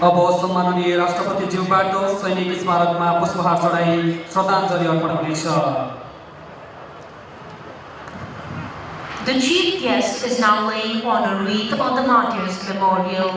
अब सम्माननीय राष्ट्रपतिज्यूबाट सैनिक स्मारकमा पुष्पहार चढाई श्रद्धाञ्जली अर्पण हुनेछ। The chief guest is now laying on a wreath on the Martyrs Memorial.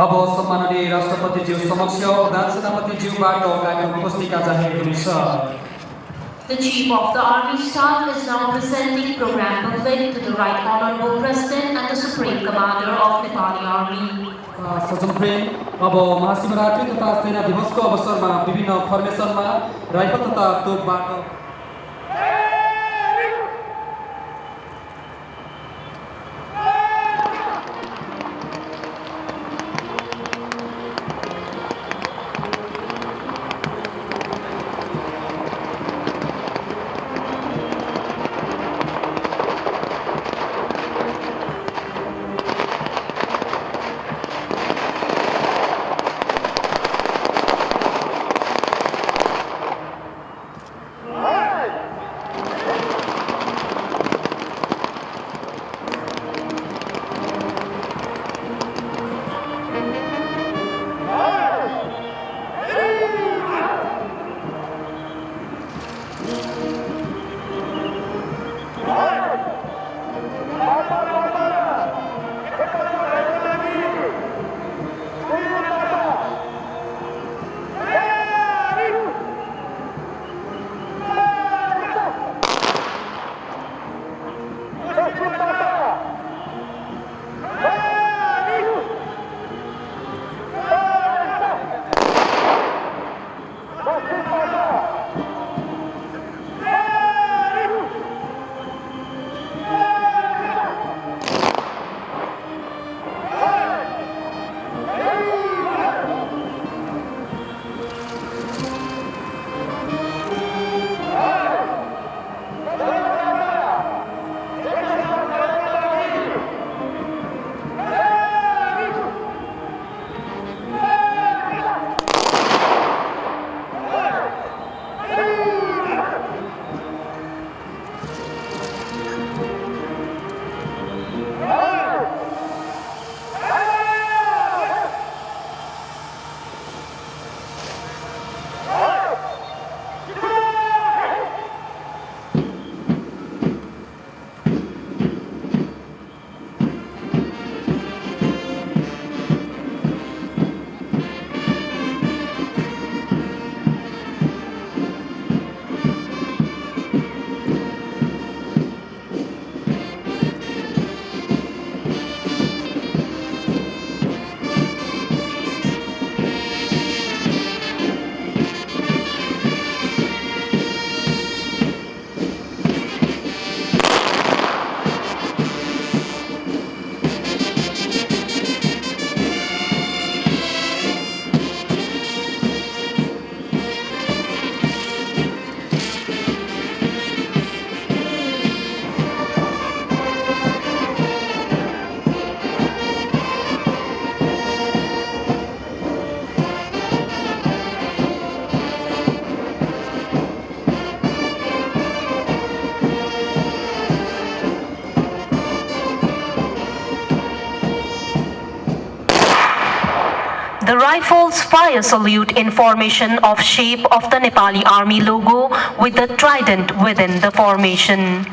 अब सम्माननीय राष्ट्रपतिज्यू समक्ष प्रधान सेनापतिज्यूबाट कार्यक्रम पुस्तिका जाहेर हुनेछ। The Chief of the Army Staff is now presenting program booklet to the Right Honorable President and the Supreme Commander of Nepali Army. सज्जन प्रेम, अब महाशिवरात्रि तथा सेना दिवसको अवसरमा विभिन्न फर्मेसनमा राइफल तथा तोपबाट The Rifles fire salute in formation of shape of the Nepali Army logo with the trident within the formation.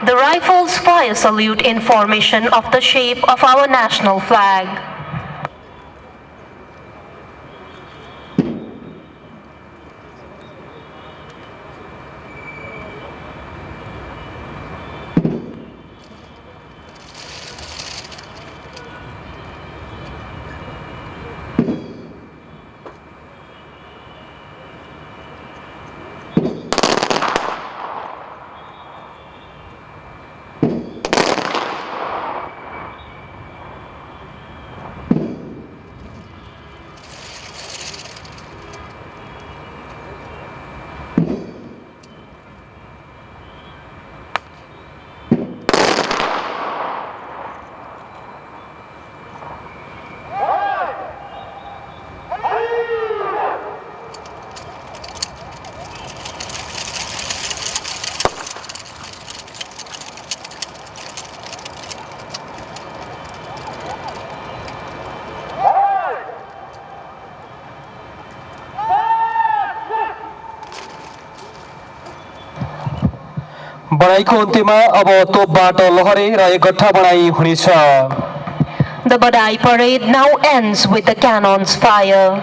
The Rifles fire salute in formation of the shape of our national flag. बढाइको अन्त्यमा अब तोपबाट लहरे र एकगट्ठा बढाइ हुनेछ। The Badai parade now ends with the cannons fire.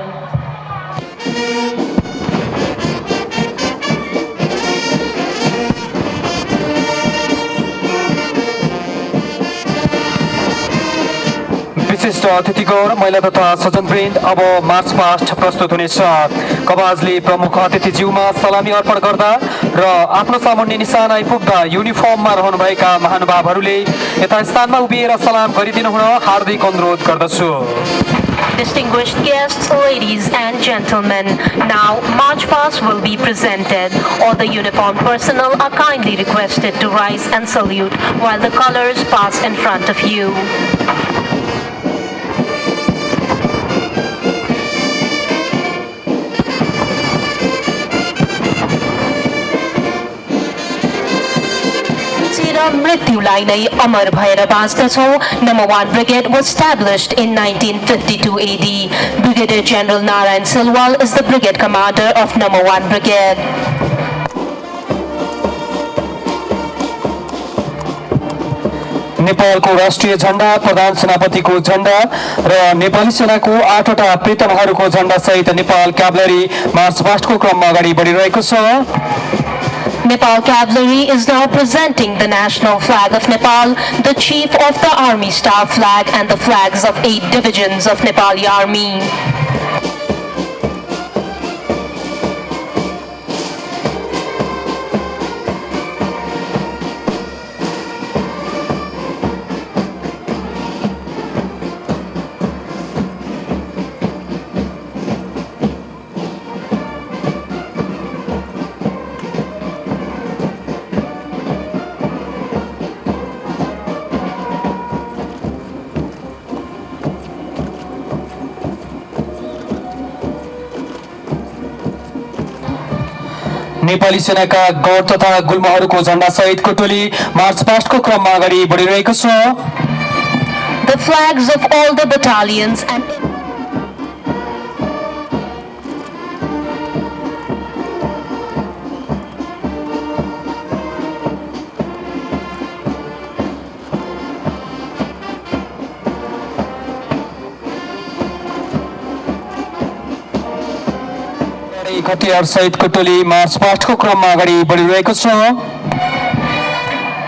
विशिष्ट अतिथिगण महिला तथा सज्जनवृन्द अब march past प्रस्तुत हुनेछ। कवाजले प्रमुख अतिथिज्यूमा सलामी अर्पण गर्दा र आफ्नो सामुन्ने निशान आइपुग्दा युनिफर्ममा रहनुभएका महानुभावहरूले यथास्थानमा उभिएर सलाम गरिदिनु हुन हार्दिक अनुरोध गर्दछु। Distinguished guests, ladies and gentlemen, now March Past will be presented. All the uniformed personnel are kindly requested to rise and salute while the colors pass in front of you. मृत्युलाई नै अमर भएर बाँच्दछौँ। Number 1 Brigade was established in 1952 AD. Brigadier General Narayan Silwal is the brigade commander of Number 1 Brigade. नेपालको राष्ट्रिय झण्डा, प्रधान सेनापतिको झण्डा र नेपाली सेनाको 8 वटा प्रीतमहरूको झण्डा सहित नेपाल क्याभलरी मार्च पास्टको क्रममा अगाडि बढिरहेको छ। Nepal Cavalry is now presenting the national flag of Nepal, the chief of the Army Staff flag and the flags of 8 divisions of Nepali Army. Nepali सेनाका गौर तथा गुल्महरूको झण्डा सहितको टोली मार्च पास्टको क्रममा अगाडि बढिरहेको छ। The flags of all the battalions and हतियार सहितको टोली मार्च पास्टको क्रममा अगाडि बढिरहेको छ।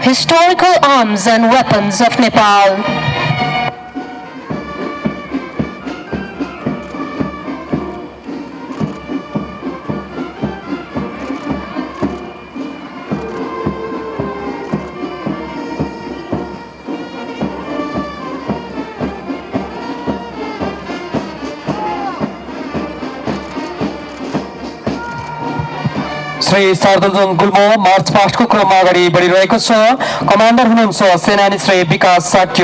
historical arms and weapons of Nepal. Shri शार्दुलजङ गुल्मो मार्च पास्टको क्रममा अगाडि बढिरहेको छ। कमान्डर हुनुहुन्छ सेनानी श्री विकास साक्य।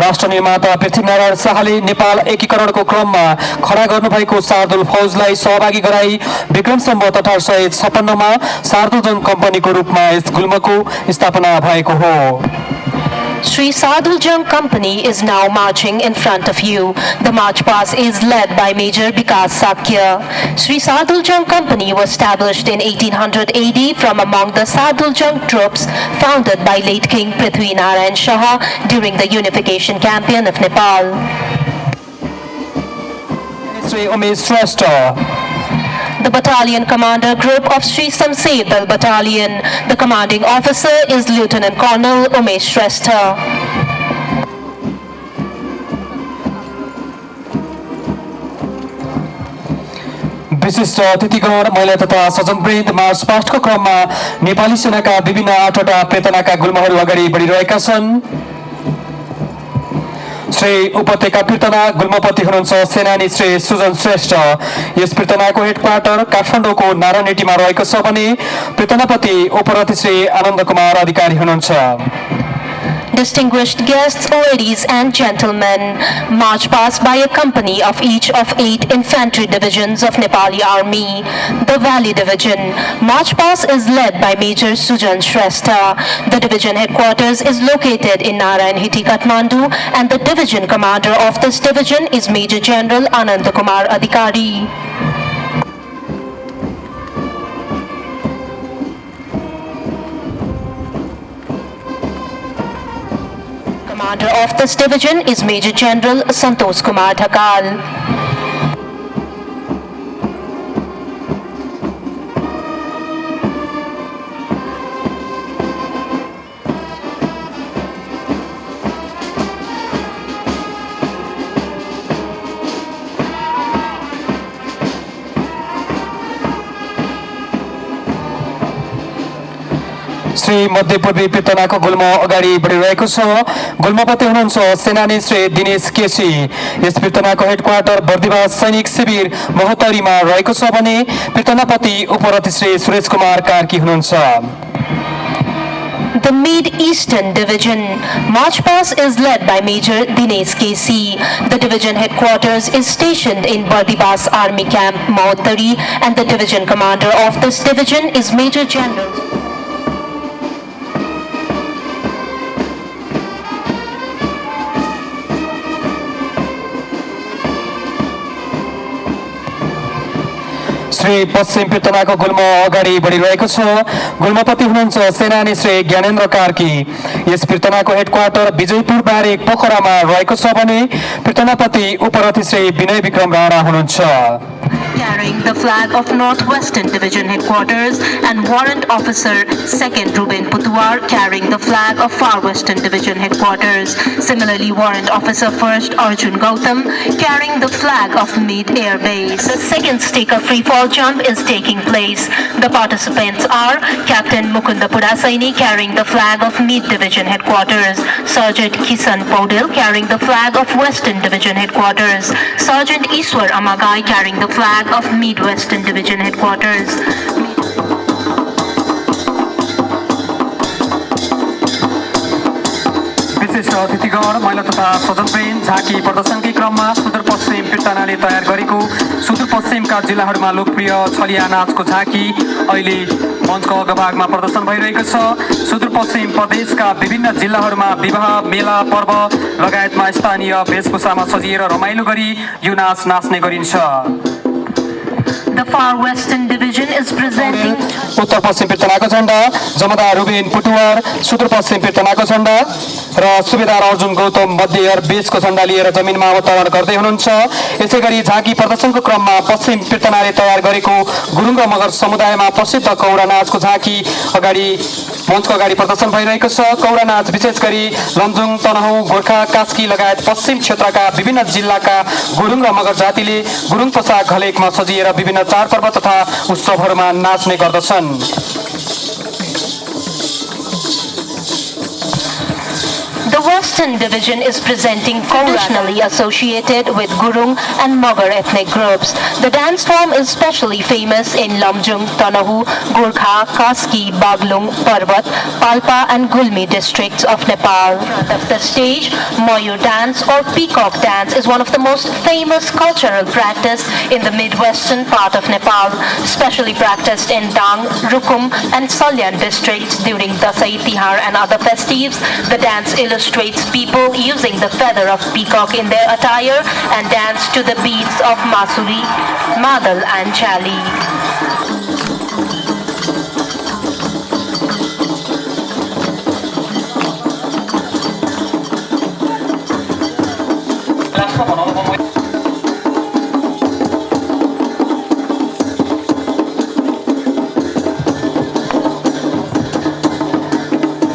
राष्ट्र निर्माता पृथ्वीनारायण शाहले नेपाल एकीकरणको क्रममा खडा गर्नुभएको शार्दुल फौजलाई सहभागी गराई विक्रम सम्वत 1856 मा शार्दुलजङ कम्पनीको रूपमा यस गुल्मको स्थापना भएको हो। Sri Sadhuljung Company is now marching in front of you. The march past is led by Major Vikas Sakya. Sri Sadhuljung Company was established in 1800 AD from among the Sadhuljung troops founded by late King Prithvi Narayan Shah during the unification campaign of Nepal. Sri Umesh Shrestha. The battalion commander group of Sri Samsedal Battalion. The commanding officer is Lieutenant Colonel Umesh Shrestha. विशिष्ट अतिथिगण महिला तथा सज्जनवृन्द मार्च पास्टको क्रममा नेपाली सेनाका विभिन्न 8वटा प्रेतनाका गुल्महरू अगाडि बढिरहेका छन्। श्री उपत्यका पीर्तना गुल्मपति हुनुहुन्छ सेनानी श्री सुजन श्रेष्ठ। यस पीर्तनाको हेडक्वार्टर काठमाडौँको नारायणहिटीमा रहेको छ भने पीर्तनापति उपरथी श्री आनन्द कुमार अधिकारी हुनुहुन्छ। Distinguished guests, ladies and gentlemen, march past by a company of each of 8 infantry divisions of Nepali Army. The Valley Division. March past is led by Major Sujan Shrestha. The division headquarters is located in Narayanhiti, Kathmandu, and the division commander of this division is Major General Anand Kumar Adhikari. Commander of this division is Major General Santosh Kumar Dhakal. Shri मध्यपूर्वी पीर्तनाको गुल्म अगाडि बढिरहेको छ। गुल्मपति हुनुहुन्छ सेनानी श्री दिनेश केसी। Yes पीर्तनाको headquarter Bardibas सैनिक शिविर महोत्तरीमा रहेको छ भने पीर्तनापति उपरथी श्री सुरेश कुमार कार्की हुनुहुन्छ। The Mid-Eastern Division. March past is led by Major Dinesh K.C. The division headquarters is stationed in Bardibas Army Camp, Mahottari, and the division commander of this division is Major General Shri पश्चिम पीर्तनाको गुल्म अगाडि बढिरहेको छ। गुल्मपति हुनुहुन्छ सेनानी Shri Gyanendra Karki. Yes पीर्तनाको headquarter Vijaypur बारेक पोखरामा रहेको छ भने पीर्तनापति उपरथी श्री विनय विक्रम राणा हुनुहुन्छ। carrying the flag of Northwestern Division Headquarters and Warrant Officer 2nd Ruben Putuar carrying the flag of Far Western Division Headquarters. Similarly, Warrant Officer 1st Arjun Gautam carrying the flag of Mid Air Base. The second sticker free fall jump is taking place. The participants are Captain Mukunda Pudasaini carrying the flag of Mid Division Headquarters, Sergeant Kisan Paudel carrying the flag of Western Division Headquarters, Sergeant Iswar Amagai carrying the flag of Mid-Western Division Headquarters. विशिष्ट अतिथिगण महिला तथा स्वजनप्रेम झाँकी प्रदर्शनकै क्रममा सुदूरपश्चिम पीर्तनाले तयार गरेको सुदूरपश्चिमका जिल्लाहरूमा लोकप्रिय छलिया नाचको झाँकी अहिले मञ्चको अग्रभागमा प्रदर्शन भइरहेको छ। सुदूरपश्चिम प्रदेशका विभिन्न जिल्लाहरूमा विवाह मेला पर्व लगायतमा स्थानीय वेशभूषामा सजिएर रमाइलो गरी यो नाच नाच्ने गरिन्छ। The Far Western Division is presenting उत्तर पश्चिम पीर्तनाको झण्डा जमादार रुबेन पुटुवार, सुदूरपश्चिम पीर्तनाको झण्डा र सुबेदार अर्जुन गौतम मध्ययर बेसको झण्डा लिएर जमिनमा अवतरण गर्दै हुनुहुन्छ। यसै गरी झाँकी प्रदर्शनको क्रममा पश्चिम पीर्तनाले तयार गरेको गुरुङ र मगर समुदायमा प्रसिद्ध कौरा नाचको झाँकी अगाडि मञ्चको अगाडि प्रदर्शन भइरहेको छ। कौरा नाच विशेष गरी लमजुङ, तनहुँ, गोर्खा, कास्की लगायत पश्चिम क्षेत्रका विभिन्न जिल्लाका गुरुङ र मगर जातिले गुरुङ पोसाक घलेकमा सजिएर विभिन्न चाडपर्व तथा उत्सवहरूमा नाच्ने गर्दछन्। The Western Division is presenting traditionally associated with Gurung and Magar ethnic groups. The dance form is specially famous in Lamjung, Tanahu, Gorkha, Kaski, Baglung, Parvat, Palpa and Gulmi districts of Nepal. The stage, Moyur dance or peacock dance is one of the most famous cultural practice in the mid-western part of Nepal, especially practiced in Dang, Rukum and Salyan districts during Dasai Tihar and other festives. The dance illustrates people using the feather of peacock in their attire and dance to the beats of Masuri, Madal and Chali.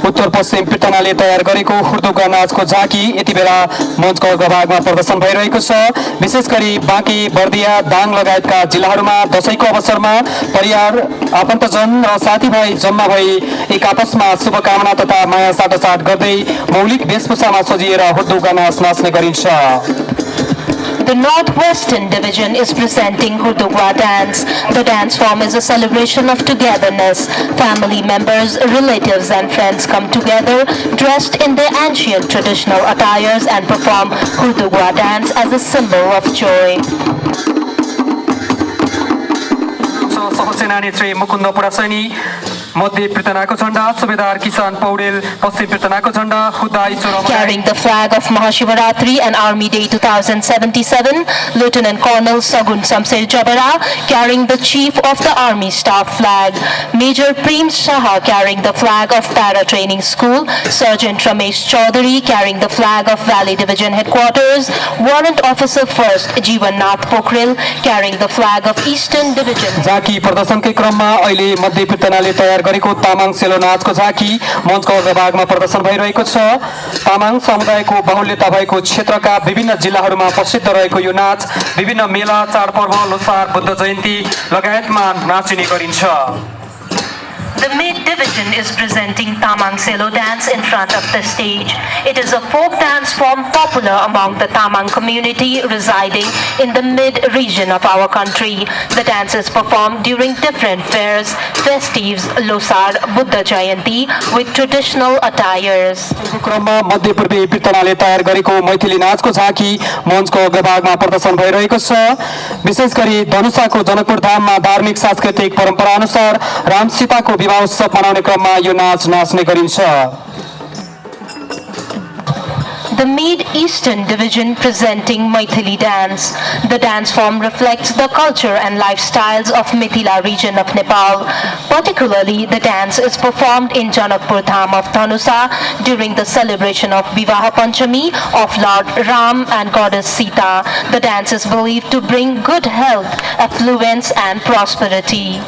उत्तर पश्चिम पीर्तनाले तयार गरेको हुर्दुगा नाचको झाँकी यति बेला मञ्चको अग्रभागमा प्रदर्शन भइरहेको छ। विशेष गरी बाँकी, बर्दिया, दाङ लगायतका जिल्लाहरूमा दशैंको अवसरमा परिवार, आफन्तजन र साथीभाइ जम्मा भई एक आपसमा शुभकामना तथा माया साटासाट गर्दै मौलिक वेशभूषामा सजिएर हुर्दुगा नाच नाच्ने गरिन्छ। The Northwestern Division is presenting Hurdugwa dance. The dance form is a celebration of togetherness. Family members, relatives and friends come together dressed in their ancient traditional attires and perform Hurdugwa dance as a symbol of joy. सहसेनानी Shri Mukund पुरासैनी मध्य पीर्तनाको झण्डा, सुबेदार किसान पौडेल पश्चिम पीर्तनाको झण्डा, खुद्दा ईश्वर Carrying the flag of Mahashivaratri and Army Day 2077, Lieutenant Colonel Sagun Samser Jabara carrying the Chief of the Army Staff flag, Major Prem Saha carrying the flag of Para Training School, Sergeant Ramesh Chaudhary carrying the flag of Valley Division Headquarters, Warrant Officer 1st Jeevan Nath Pokhrel carrying the flag of Eastern Division. झाँकी प्रदर्शनकै क्रममा अहिले मध्य पीर्तनाले तयार गरेको तामाङ सेलो नाचको झाँकी मञ्चको अग्रभागमा प्रदर्शन भइरहेको छ। तामाङ समुदायको बाहुल्यता भएको क्षेत्रका विभिन्न जिल्लाहरूमा प्रसिद्ध रहेको यो नाच विभिन्न मेला, चाडपर्व, लोसार, बुद्ध जयन्ती लगायतमा नाचिने गरिन्छ। The mid-division is presenting Tamang Selo dance in front of the stage. It is a folk dance form popular among the Tamang community residing in the mid-region of our country. The dance is performed during different fairs, festives, Losar, Buddha Jayanti with traditional attires. क्रममा मध्य पूर्वी पीर्तनाले तयार गरेको मैथिली नाचको झाँकी मञ्चको अग्रभागमा प्रदर्शन भइरहेको छ। विशेष गरी धनुषाको जनकपुर धाममा धार्मिक सांस्कृतिक परम्परा अनुसार राम सीताको विवाह उत्सव मनाउने क्रममा यो नाच नाच्ने गरिन्छ। The Mid-Eastern Division presenting Maithili dance. The dance form reflects the culture and lifestyles of Mithila region of Nepal. Particularly, the dance is performed in Janakpur Dham of Dhanusa during the celebration of Vivaha Panchami of Lord Ram and Goddess Sita. The dance is believed to bring good health, affluence and prosperity.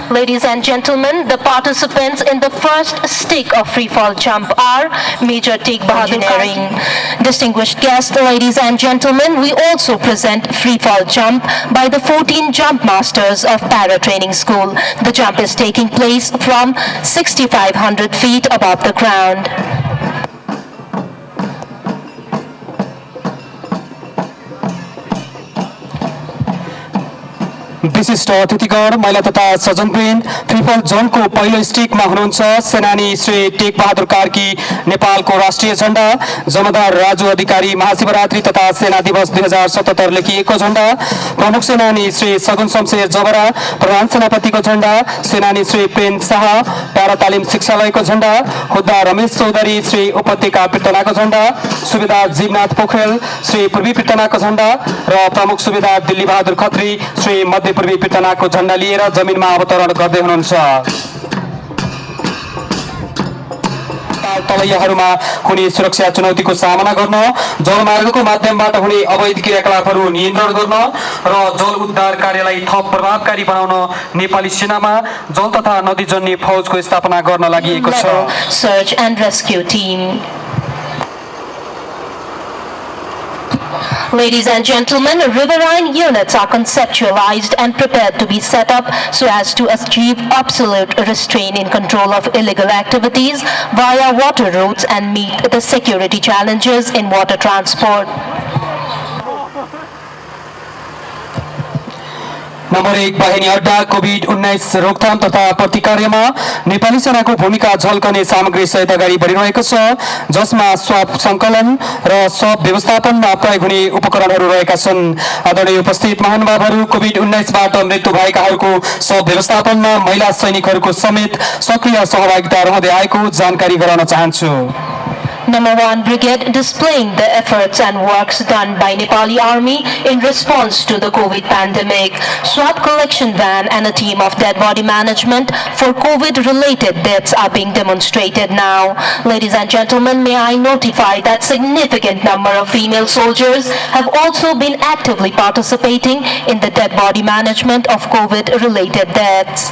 Ladies and gentlemen, the participants in the first stick of free fall jump are Major Teek Bahadur Engineering. Distinguished guests, ladies and gentlemen, we also present free fall jump by the 14 jump masters of Para Training School. The jump is taking place from 6,500 feet above the ground. विशिष्ट अतिथिगण महिला तथा सजनवृन्द triple जोनको पहिलो स्टिकमा हुनुहुन्छ सेनानी Shri take बहादुर कार्की नेपालको राष्ट्रिय झण्डा, जमादार राजु अधिकारी महाशिवरात्रि तथा सेना दिवस 2077 लेखिएको झण्डा, प्रमुख सेनानी श्री सगुन शमशेर जबरा प्रधान सेनापतिको झण्डा, सेनानी श्री प्रेम शाह प्यारा तालिम शिक्षालयको झण्डा, हुद्दा रमेश चौधरी श्री उपत्यका पृतनाको झण्डा, सुबेदार जीवनाथ पोखरेल श्री पूर्वी पृतनाको झण्डा र प्रमुख सुबेदार दिल्ली बहादुर खत्री श्री मध्य पूर्वी पृतनाको झण्डा लिएर जमिनमा अवतरण गर्दै हुनुहुन्छ। तलैयाहरूमा हुने सुरक्षा चुनौतीको सामना गर्न, जलमार्गको माध्यमबाट हुने अवैध क्रियाकलापहरू नियन्त्रण गर्न र जल उद्धार कार्यलाई थप प्रभावकारी बनाउन नेपाली सेनामा जल तथा नदीजन्य फौजको स्थापना गर्न लागि Search and Rescue Team. Ladies and gentlemen, riverine units are conceptualized and prepared to be set up so as to achieve absolute restraint in control of illegal activities via water routes and meet the security challenges in water transport. Number 1 बाहिनी अड्डा COVID-19 रोकथाम तथा प्रतिकार्यमा नेपाली सेनाको भूमिका झल्कने सामग्री सहित अगाडि बढिरहेको छ, जसमा स्वाब सङ्कलन र स्वाब व्यवस्थापनमा प्रयोग हुने उपकरणहरू रहेका छन्। आदरणीय उपस्थित महानुभावहरू, कोभिड-19 बाट मृत्यु भएकाहरूको स्वाब व्यवस्थापनमा महिला सैनिकहरूको समेत सक्रिय सहभागिता रहँदै आएको जानकारी गराउन चाहन्छु। Number 1 Brigade displaying the efforts and works done by Nepali Army in response to the COVID pandemic. Swab collection van and a team of dead body management for COVID-related deaths are being demonstrated now. Ladies and gentlemen, may I notify that significant number of female soldiers have also been actively participating in the dead body management of COVID-related deaths.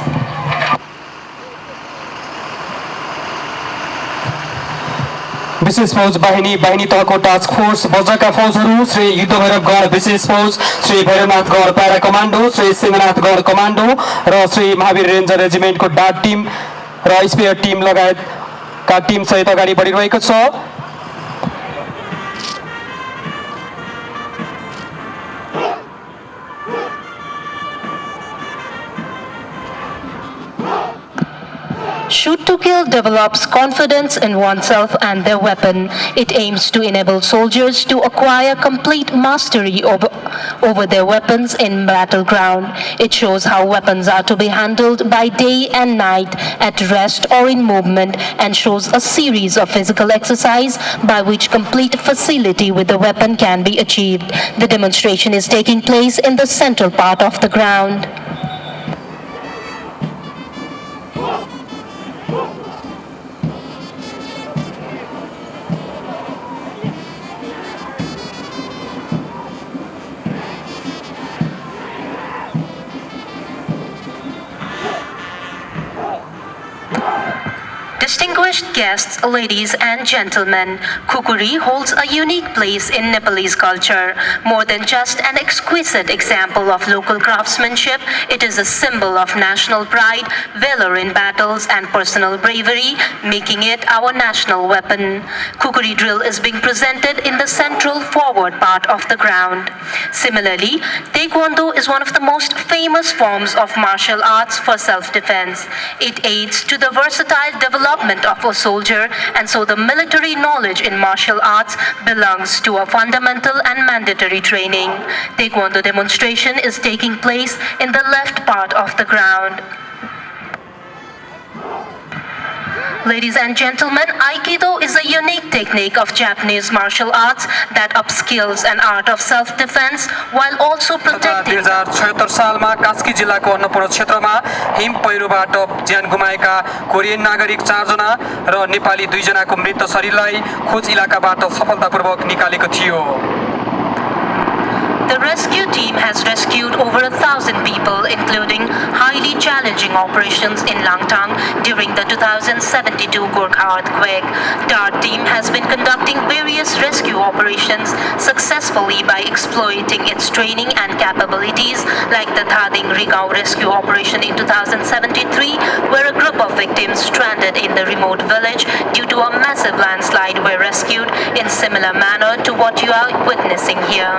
विशेष फौज बाहिनी तहको task force बज्रका फौजहरू Shri युद्ध भैरव गण विशेष फौज, श्री भैरवनाथ गण प्यारा commando, Shri Singhanath Gan commando र Shri Mahavir ranger रेजिमेन्टको डाट टिम र स्पेयर टिम लगायतका टिम सहित अगाडि बढिरहेको छ। Shoot to Kill develops confidence in oneself and their weapon. It aims to enable soldiers to acquire complete mastery over their weapons in battleground. It shows how weapons are to be handled by day and night, at rest or in movement, and shows a series of physical exercise by which complete facility with the weapon can be achieved. The demonstration is taking place in the central part of the ground. Distinguished guests, ladies and gentlemen, kukuri holds a unique place in Nepalese culture. More than just an exquisite example of local craftsmanship, it is a symbol of national pride, valor in battles, and personal bravery, making it our national weapon. Kukuri drill is being presented in the central forward part of the ground. Similarly, Taekwondo is one of the most famous forms of martial arts for self-defense. It aids to the versatile development of a soldier, and so the military knowledge in martial arts belongs to a fundamental and mandatory training. Taekwondo demonstration is taking place in the left part of the ground. Ladies and gentlemen, Aikido is a unique technique of Japanese martial arts that upskills an art of self-defense while also protecting. 2076 सालमा कास्की जिल्लाको अन्नपूर्ण क्षेत्रमा him पहिरोबाट ज्यान गुमाएका Korean नागरिक 4 जना र नेपाली 2 जनाको मृत शरीरलाई खोज इलाकाबाट सफलतापूर्वक निकालेको थियो। The rescue team has rescued over 1,000 people, including highly challenging operations in Langtang during the 2072 Gorkha earthquake. DART team has been conducting various rescue operations successfully by exploiting its training and capabilities, like the Thading Rigao rescue operation in 2073, where a group of victims stranded in the remote village due to a massive landslide were rescued in similar manner to what you are witnessing here.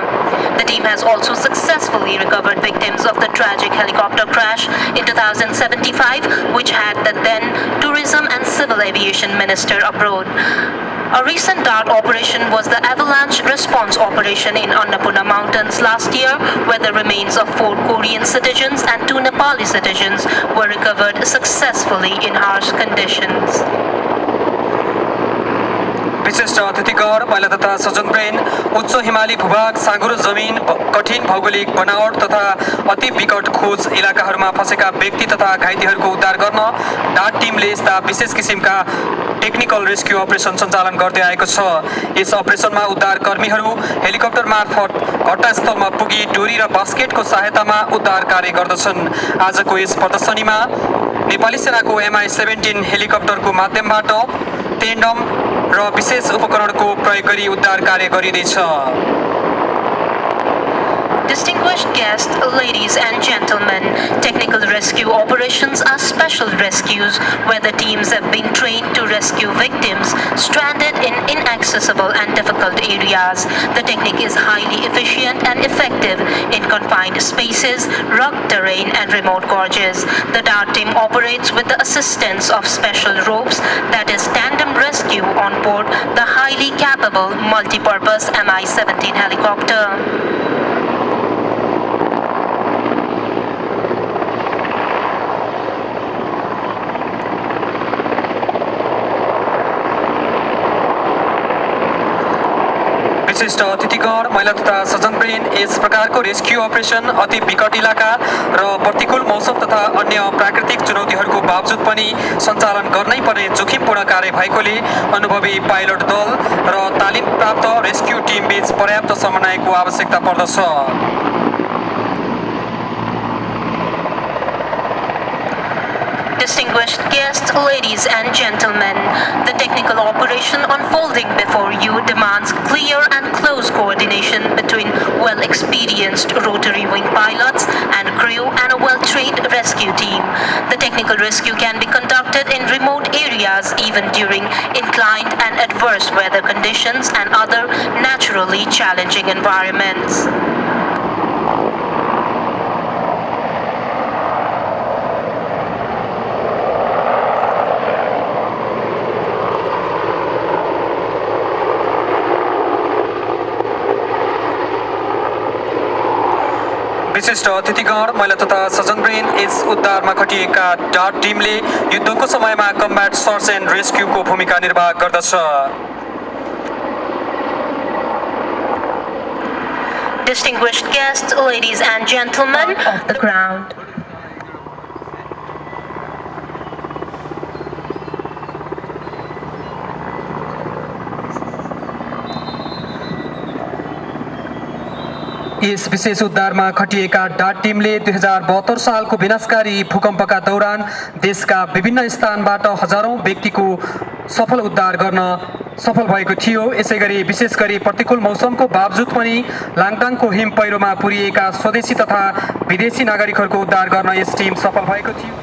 The team has also successfully successfully recovered victims of the tragic helicopter crash in 2075, which had the then Tourism and Civil Aviation Minister abroad. A recent DART operation was the Avalanche Response Operation in Annapurna Mountains last year, where the remains of 4 Korean citizens and 2 Nepali citizens were recovered successfully in harsh conditions. विशिष्ट अतिथिगण महिला तथा सज्जनवृन्द उच्च हिमाली भूभाग साँघुरो जमिन कठिन भौगोलिक बनावट तथा अति विकट खोज इलाकाहरूमा फँसेका व्यक्ति तथा घाइतेहरूको उद्धार गर्न डाट टिमले यस्ता विशेष किसिमका टेक्निकल रेस्क्यु अपरेसन सञ्चालन गर्दै आएको छ। यस अपरेसनमा उद्धार कर्मीहरू हेलिकप्टर मार्फत घटनास्थलमा पुगी डोरी र बास्केटको सहायतामा उद्धार कार्य गर्दछन्। आजको यस प्रदर्शनीमा नेपाली सेनाको MI-17 हेलिकप्टरको माध्यमबाट टेन्डम र विशेष उपकरणको प्रयोग गरी उद्धार कार्य गरिँदैछ। Distinguished guests, ladies and gentlemen, technical rescue operations are special rescues where the teams have been trained to rescue victims stranded in inaccessible and difficult areas. The technique is highly efficient and effective in confined spaces, rugged terrain and remote gorges. The DART team operates with the assistance of special ropes, that is tandem rescue on board the highly capable multi-purpose Mi-17 helicopter. विशिष्ट अतिथिगण महिला तथा सज्जनवृन्द yes प्रकारको rescue operation अति विकट इलाका र प्रतिकूल मौसम तथा अन्य प्राकृतिक चुनौतीहरूको बावजुद पनि सञ्चालन गर्नै पर्ने जोखिमपूर्ण कार्य भएकोले अनुभवी पाइलट दल र तालिम प्राप्त रेस्क्यु टिम बीच पर्याप्त समन्वयको आवश्यकता पर्दछ। Distinguished guests, ladies and gentlemen, the technical operation unfolding before you demands clear and close coordination between well-experienced rotary wing pilots and crew and a well-trained rescue team. The technical rescue can be conducted in remote areas even during inclined and adverse weather conditions and other naturally challenging environments. विशिष्ट अतिथिगण महिला तथा सज्जनवृन्द yes उद्धारमा खटिएका डाट टिमले युद्धको समयमा combat search end रेस्क्युको भूमिका निर्वाह गर्दछ। Distinguished guests, ladies and gentlemen of the ground. यस विशेष उद्धारमा खटिएका डाट टिमले 2072 सालको विनाशकारी भूकम्पका दौरान देशका विभिन्न स्थानबाट हजारौं व्यक्तिको सफल उद्धार गर्न सफल भएको थियो। यसैगरी विशेष गरी प्रतिकूल मौसमको बावजुद पनि लाङटाङको हिम पहिरोमा पुरिएका स्वदेशी तथा विदेशी नागरिकहरूको उद्धार गर्न यस टिम सफल भएको थियो।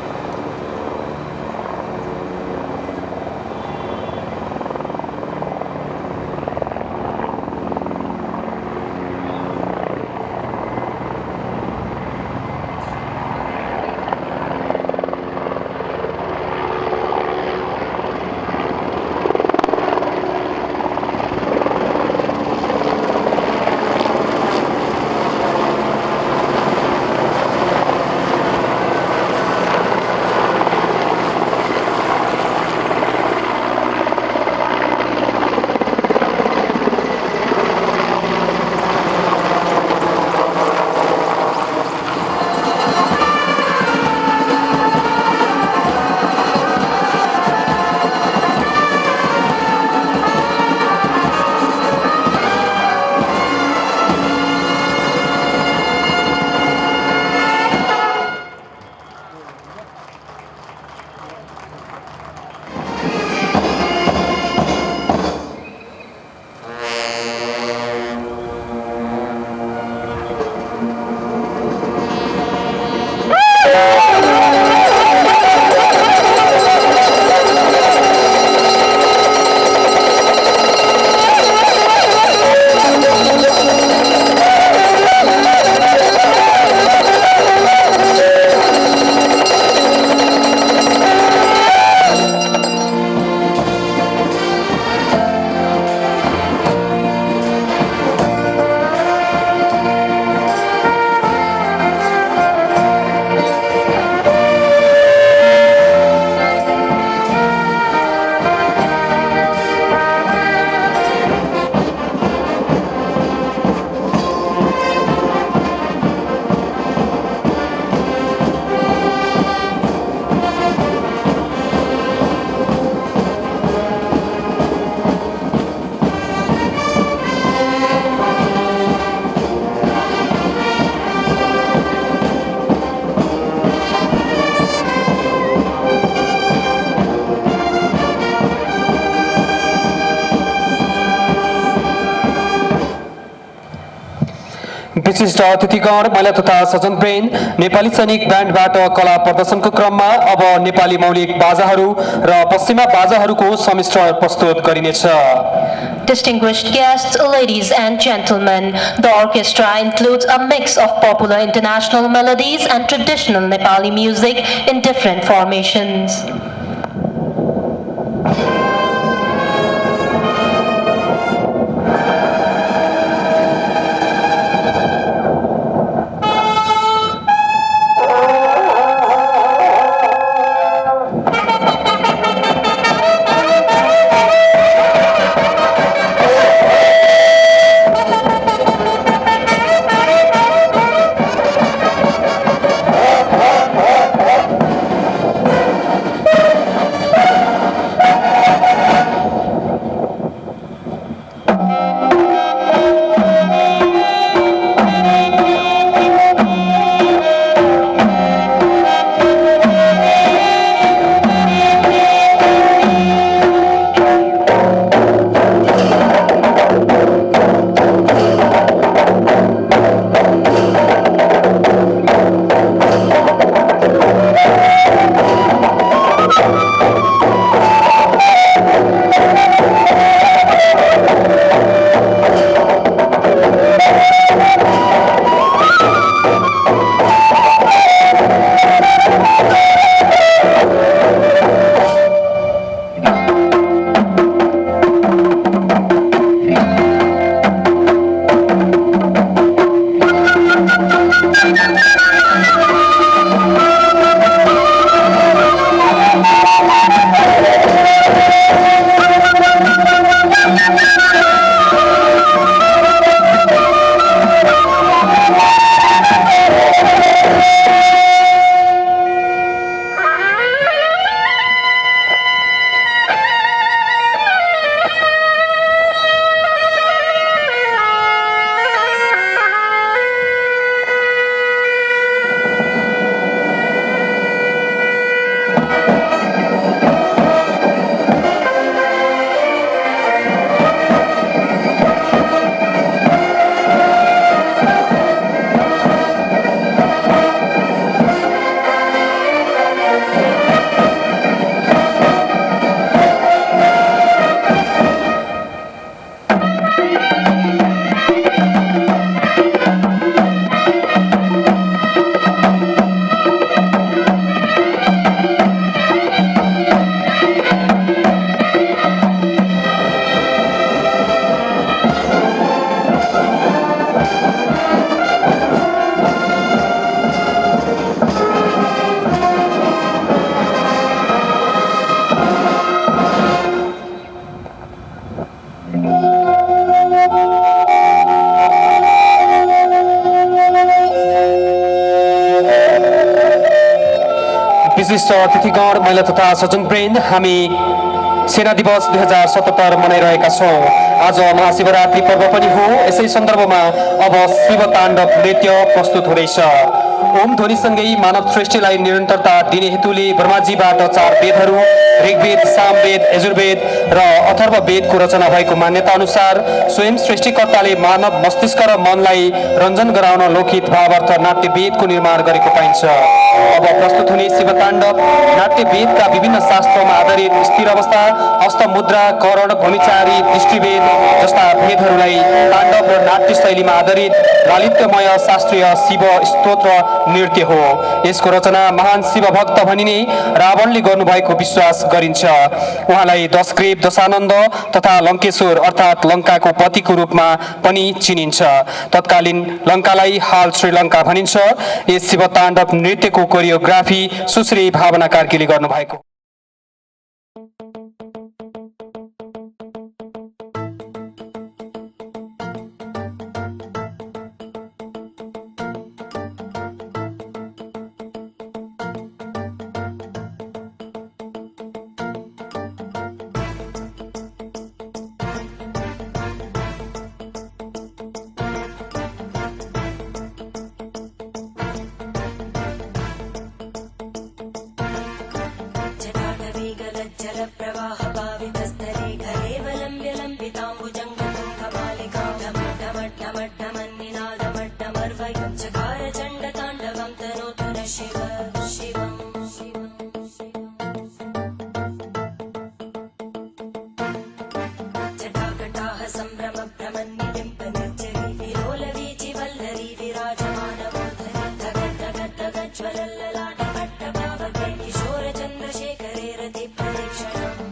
विशिष्ट अतिथिगण, महिला तथा सज्जनवृन्द, नेपाली सैनिक ब्यान्डबाट कला प्रदर्शनको क्रममा अब नेपाली मौलिक बाजाहरू र पश्चिमा बाजाहरूको सम्मिश्रण प्रस्तुत गरिनेछ। Distinguished guests, ladies and gentlemen, the orchestra includes a mix of popular international melodies and traditional Nepali music in different formations. विशिष्ट अतिथिगण, महिला तथा सज्जनवृन्द, हामी सेना दिवस 2077 मनाइरहेका छौँ। आज महाशिवरात्रि पर्व पनि हो। यसै सन्दर्भमा अब शिव ताण्डव नृत्य प्रस्तुत हुँदैछ। ओम ध्वनिसँगै मानव सृष्टिलाई निरन्तरता दिने हेतुले ब्रह्माजीबाट 4 वेदहरू ऋग्वेद, सामवेद, यजुर्वेद र अथर्ववेदको रचना भएको मान्यता अनुसार स्वयं सृष्टिकर्ताले मानव मस्तिष्क र मनलाई रञ्जन गराउन लोकित भावार्थ नाट्य वेदको निर्माण गरेको पाइन्छ। अब प्रस्तुत हुने शिवताण्डव नाट्य वेदका विभिन्न शास्त्रमा आधारित स्थिर अवस्था, हस्तमुद्रा, करण, भूमिचारी, दृष्टिवेद जस्ता भेदहरूलाई ताण्डव र नाट्य शैलीमा आधारित लालित्यमय शास्त्रीय शिव स्तोत्र नृत्य हो। यसको रचना महान शिव भक्त भनिने रावणले गर्नुभएको विश्वास गरिन्छ। उहाँलाई दशग्रीव, दशानन्द तथा लङ्केश्वर अर्थात् लङ्काको पतिको रूपमा पनि चिनिन्छ। तत्कालीन लङ्कालाई हाल श्रीलङ्का भनिन्छ। यस शिवताण्डव नृत्यको कोरियोग्राफी सुश्री भावना कार्कीले गर्नुभएको। ताण्डवं चकार चण्डताण्डवं तनोतु न शिव शिवम् जटाकटाः सम्भ्रम भ्रमन्निलिम्प निर्जरी विलोलवीचि वल्लरी विराजमानमूर्धनि धगद्धगद्धगज्ज्वलल्ललाट पट्टपावके किशोरचन्द्रशेखरे रति प्रदक्षिणम्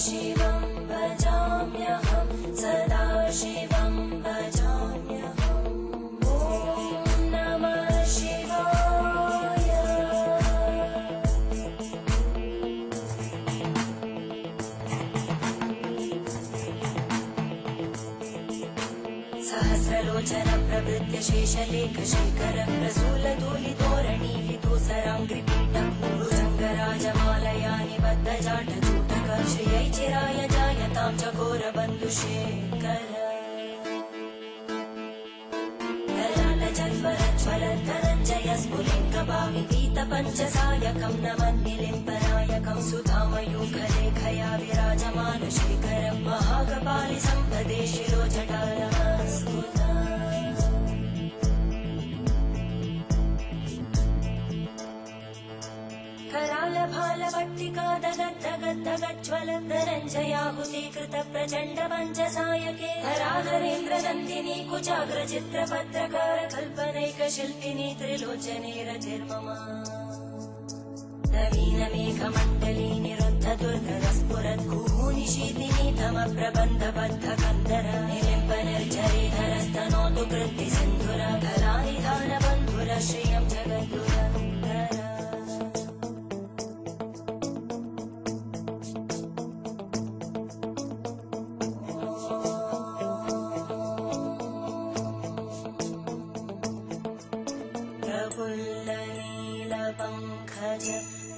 शिवं भजाम्यहं सदा शिवं भजाम्यहम् ॐ नमः शिवाय सहस्रलोचन प्रभृत्य शेषलेख शेखर प्रसूलधूलितोरणी विदूसराङ्घ्रिपीठं भुजङ्गराजमालया निबद्धजाटजूटक श्रियै चिराय जायतां चकोरबन्धुशेखर ललाटजल्परज्ज्वलद्धनञ्जय स्फुलिङ्गभाविपीतपञ्चसायकं नमन्निलिम्पनायकं सुधामयूखलेखया विराजमानशेखरं महाकपालि सम्पदे शिरोजटालस्तुता करालभालभट्टिका दगद्धगद्धगज्ज्वलद्धनञ्जयाहुतीकृत प्रचण्ड पञ्चसायके हराधरेन्द्रनन्दिनी कुचाग्रचित्रपत्रकार कल्पनैकशिल्पिनी त्रिलोचने रतिर्मम नवीनमेघमण्डली निरुद्ध दुर्धरस्फुरद्गूनिशीतिनी तमप्रबन्धबद्धकन्धर निलिम्ब निर्झरीधरस्तनोतु कृत्तिसिन्धुर कलानिधानबन्धुर श्रियं जगद्गुरन्धर प्रफुल्लनीलपङ्कज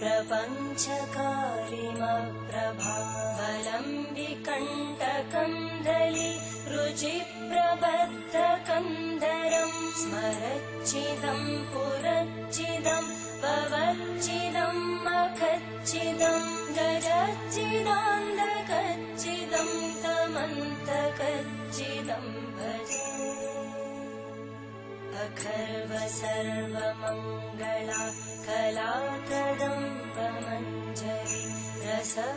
प्रपञ्चकारिमप्रभावलम्बिकण्टकन्दली रुचिप्रबद्धकन्धरं स्मरच्चिदं पुरच्चिदं भवच्चिदं मखच्चिदं गजच्चिदान्धकच्चिदं तमन्तकच्चिदं भजे अखर्व सर्वमङ्गला कलाकदम्बमञ्जरी रसप्रवाहमाधुरी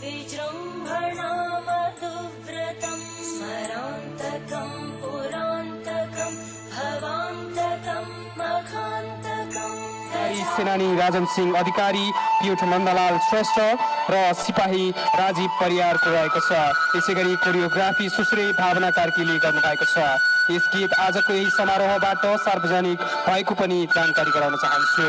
विजृम्भणा मधुव्रतं स्मरान्तकं पुरान्तकं भवान्तकं मखान्तकम् सेनानी राजन सिंह अधिकारी पियुष नन्दलाल श्रेष्ठ र सिपाही राजीव परियारको रहेको छ। त्यसै गरी कोरियोग्राफी सुश्री भावना कार्कीले गर्नुभएको छ। यस गीत आजको यही समारोहबाट सार्वजनिक भएको पनि जानकारी गराउन चाहन्छु।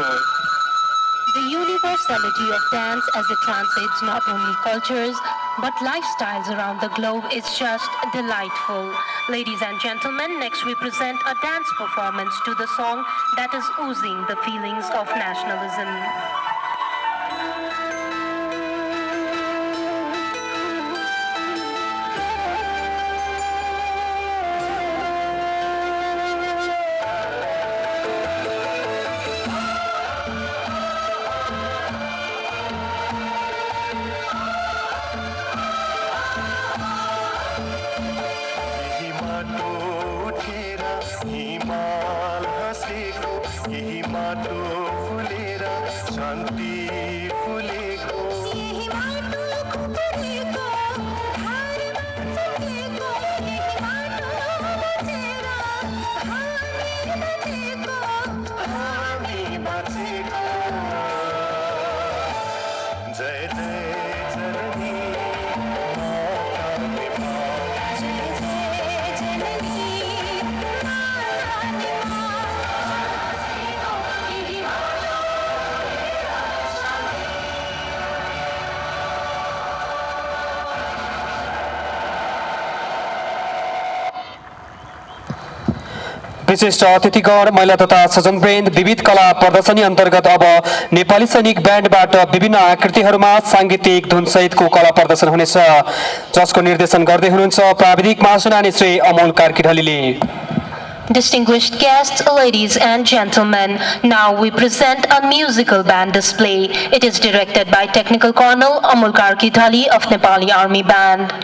The universality of dance as it transcends not only cultures but lifestyles around the globe is just delightful. Ladies and gentlemen, next we present a dance performance to the song that is oozing the feelings of nationalism. हिमाल हँसेको यही माटो फुलेर शान्ति फुलेको यही माटो फुलेको विशिष्ट अतिथिगण महिला तथा सज्जनवृन्द विविध कला प्रदर्शनी अन्तर्गत अब नेपाली सैनिक ब्यान्डबाट विभिन्न आकृतिहरूमा साङ्गीतिक धुनसहितको कला प्रदर्शन हुनेछ, जसको निर्देशन गर्दै हुनुहुन्छ प्राविधिक महासेनानी Shri Amol Karki ढलीले। Distinguished guests, ladies and gentlemen, now we present a musical band display. It is directed by Technical Colonel Amol Karki Dhali of Nepali Army Band.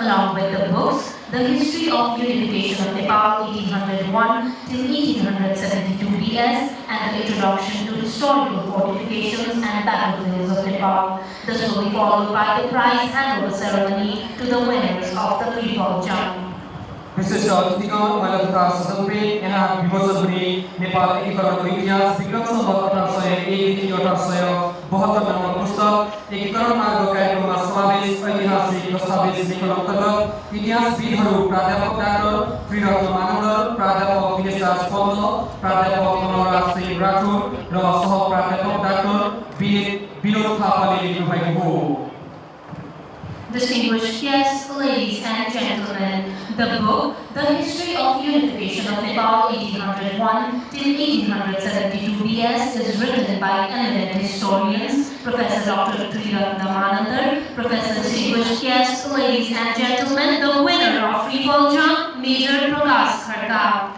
Along with the books, The History of Unification of Nepal 1801 till 1872 BS and the Introduction to Historical Fortifications and Battlefields of Nepal. This will be followed by the prize handover ceremony to the winners of the free fall jump. विशिष्ट अतिथिगण महिला तथा सज्जनवृन्द यहाँ विमोचन हुने नेपाल एकीकरणको इतिहास Vikram Samvat 1801 1872 number पुस्तक एकीकरण मार्ग कार्यक्रममा समावेश ऐतिहासिक दस्तावेज लेखन अन्तर्गत इतिहासविदहरू प्राध्यापक डाक्टर त्रिरत्न मानन्दर, प्राध्यापक दिनेश राज पन्त, प्राध्यापक मनोहरराज सिंह राठौर र सह प्राध्यापक डाक्टर विनोद थापाले लेख्नुभएको हो। Distinguished guests, ladies and gentlemen, the book, The History of Unification of Nepal 1801 till 1872 BS is written by eminent historians, Professor Dr. Triratna Manandar, Professor distinguished guests, ladies and gentlemen, the winner of free fall jump, Major Prakash Kharka.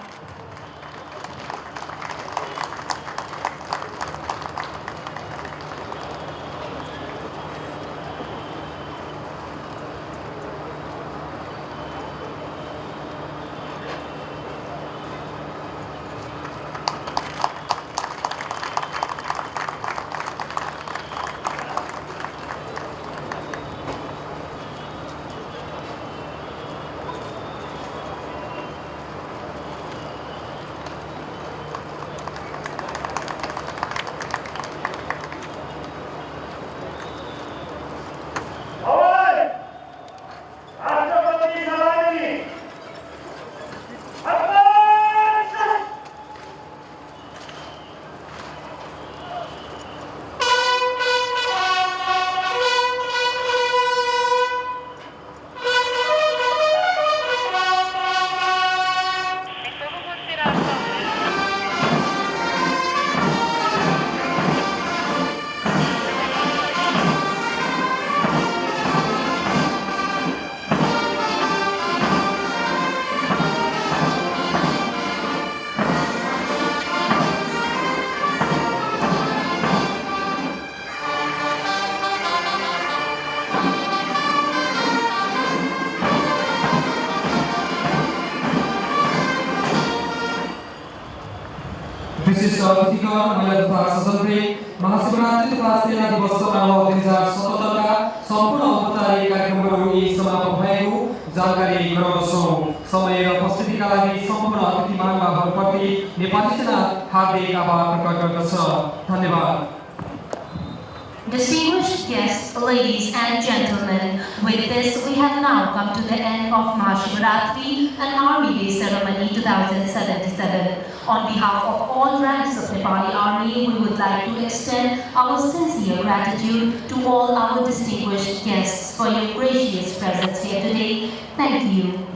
विशिष्ट अतिथिगण महिला तथा सशस्त्र महाशिवरात्रि तथा सेना दिवस समारोह 2077 का सम्पूर्ण औपचारिक कार्यक्रमहरू यही समापन भएको जानकारी गराउँदछौँ। समय र उपस्थितिका लागि सम्पूर्ण अतिथि महानुभावहरूप्रति नेपाली सेना हार्दिक आभार प्रकट गर्दछ। धन्यवाद। Distinguished guests, ladies and gentlemen, with this we have now come to the end of Mahashivratri and Army Day Ceremony 2077. On behalf of all ranks of Nepali Army, we would like to extend our sincere gratitude to all our distinguished guests for your gracious presence here today. Thank you.